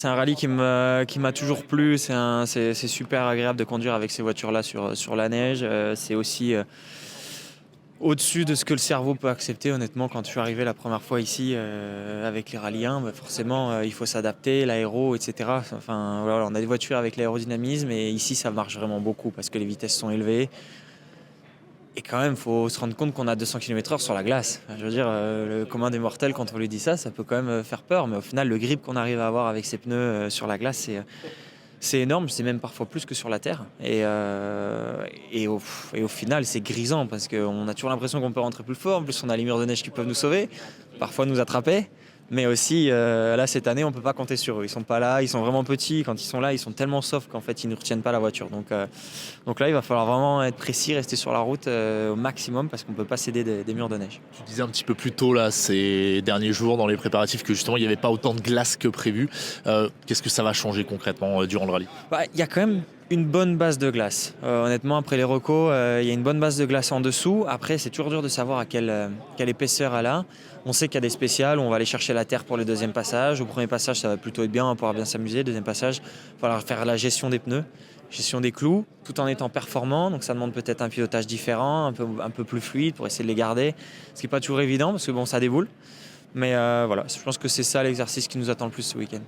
C'est un rallye qui m'a toujours plu. C'est super agréable de conduire avec ces voitures-là sur la neige. C'est aussi au-dessus de ce que le cerveau peut accepter. Honnêtement, quand je suis arrivé la première fois ici avec les rallyes 1, bah forcément, il faut s'adapter, l'aéro, etc. Enfin, voilà, on a des voitures avec l'aérodynamisme et ici, ça marche vraiment beaucoup parce que les vitesses sont élevées. Et quand même, il faut se rendre compte qu'on a 200 km/h sur la glace. Enfin, je veux dire, le commun des mortels, quand on lui dit ça, ça peut quand même faire peur. Mais au final, le grip qu'on arrive à avoir avec ses pneus sur la glace, c'est énorme. C'est même parfois plus que sur la terre. Et au final, c'est grisant parce qu'on a toujours l'impression qu'on peut rentrer plus fort. En plus, on a les murs de neige qui peuvent nous sauver, parfois nous attraper. Mais aussi, là, cette année, on ne peut pas compter sur eux. Ils sont pas là, ils sont vraiment petits. Quand ils sont là, ils sont tellement soft qu'en fait, ils ne retiennent pas la voiture. Donc là, il va falloir vraiment être précis, rester sur la route au maximum parce qu'on ne peut pas céder des murs de neige. Tu disais un petit peu plus tôt là, ces derniers jours dans les préparatifs que justement il n'y avait pas autant de glace que prévu. Qu'est-ce que ça va changer concrètement durant le rallye? Bah, il y a quand même une bonne base de glace. Honnêtement, après les recos, il y a une bonne base de glace en dessous. Après, c'est toujours dur de savoir à quelle épaisseur elle a. On sait qu'il y a des spéciales où on va aller chercher la terre pour le deuxième passage. Au premier passage, ça va plutôt être bien, on va pouvoir bien s'amuser. Deuxième passage, il va falloir faire la gestion des pneus, gestion des clous, tout en étant performant. Donc ça demande peut-être un pilotage différent, un peu plus fluide pour essayer de les garder. Ce qui n'est pas toujours évident parce que bon, ça déboule. Mais voilà, je pense que c'est ça l'exercice qui nous attend le plus ce week-end.